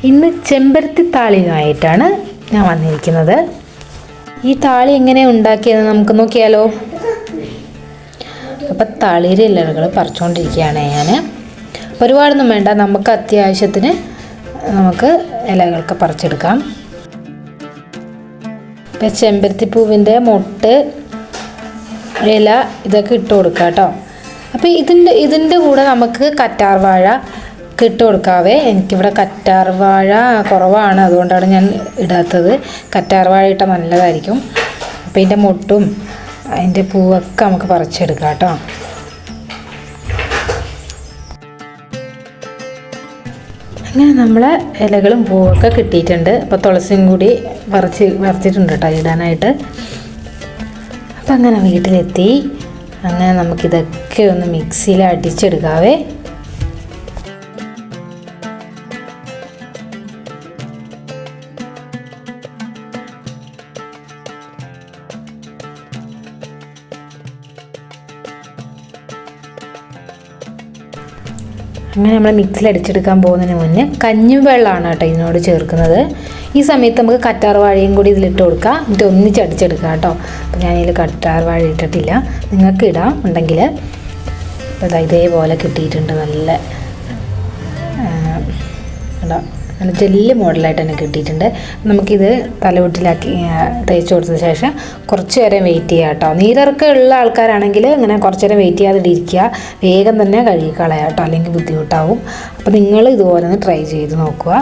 ഇന്ന് ചെമ്പരത്തി താളിയുമായിട്ടാണ് ഞാൻ വന്നിരിക്കുന്നത്. ഈ താളി എങ്ങനെ ഉണ്ടാക്കിയതെന്ന് നമുക്ക് നോക്കിയാലോ. അപ്പം തളിര് ഇലകൾ പറിച്ചുകൊണ്ടിരിക്കുകയാണ് ഞാൻ. ഒരുപാടൊന്നും വേണ്ട, നമുക്ക് അത്യാവശ്യത്തിന് നമുക്ക് ഇലകളൊക്കെ പറിച്ചെടുക്കാം. ഇപ്പം ചെമ്പരത്തിപ്പൂവിൻ്റെ മൊട്ട്, ഇല ഇതൊക്കെ ഇട്ട് കൊടുക്കാം കേട്ടോ. അപ്പോൾ ഇതിൻ്റെ കൂടെ നമുക്ക് കറ്റാർ വാഴ ഇട്ട് കൊടുക്കാവേ. എനിക്കിവിടെ കറ്റാർ വാഴ കുറവാണ്, അതുകൊണ്ടാണ് ഞാൻ ഇടാത്തത്. കറ്റാർ വാഴ ഇട്ടാൽ നല്ലതായിരിക്കും. അപ്പോൾ ഇതിൻ്റെ മൊട്ടും അതിൻ്റെ പൂവൊക്കെ നമുക്ക് പറിച്ചെടുക്കാം കേട്ടോ. അങ്ങനെ നമ്മളെ ഇലകളും പൂവൊക്കെ കിട്ടിയിട്ടുണ്ട്. അപ്പോൾ തുളസിയും കൂടി പറിച്ചിട്ടുണ്ട് കേട്ടോ ഇടാനായിട്ട്. അപ്പം അങ്ങനെ വീട്ടിലെത്തി. അങ്ങനെ നമുക്കിതൊക്കെ ഒന്ന് മിക്സിയിൽ അടിച്ചെടുക്കാവേ. അങ്ങനെ നമ്മൾ മിക്സിയിൽ അടിച്ചെടുക്കാൻ പോകുന്നതിന് മുന്നേ കഞ്ഞിവെള്ളമാണ് കേട്ടോ ഇതിനോട് ചേർക്കുന്നത്. ഈ സമയത്ത് നമുക്ക് കറ്റാർ വാഴയും കൂടി ഇതിലിട്ട് കൊടുക്കാം, എന്നിട്ട് ഒന്നിച്ച് അടിച്ചെടുക്കാം കേട്ടോ. അപ്പോൾ ഞാനിതിൽ കറ്റാർ വാഴ ഇട്ടിട്ടില്ല, നിങ്ങൾക്ക് ഇടാം ഉണ്ടെങ്കിൽ. അപ്പോൾ ഇതേപോലെ കിട്ടിയിട്ടുണ്ട്. നല്ല നല്ല ജെല്ല് മോഡലായിട്ട് തന്നെ കിട്ടിയിട്ടുണ്ട്. നമുക്കിത് തലവെട്ടിലാക്കി തേച്ച് കൊടുത്ത ശേഷം കുറച്ച് നേരം വെയിറ്റ് ചെയ്യുക കേട്ടോ. നീരിറക്കം ഉള്ള ആൾക്കാരാണെങ്കിൽ ഇങ്ങനെ കുറച്ച് നേരം വെയിറ്റ് ചെയ്യാതെ ഇരിക്കുക, വേഗം തന്നെ കഴുകി കളയാം കേട്ടോ, അല്ലെങ്കിൽ ബുദ്ധിമുട്ടാവും. അപ്പോൾ നിങ്ങൾ ഇതുപോലെ ഒന്ന് ട്രൈ ചെയ്ത് നോക്കുക.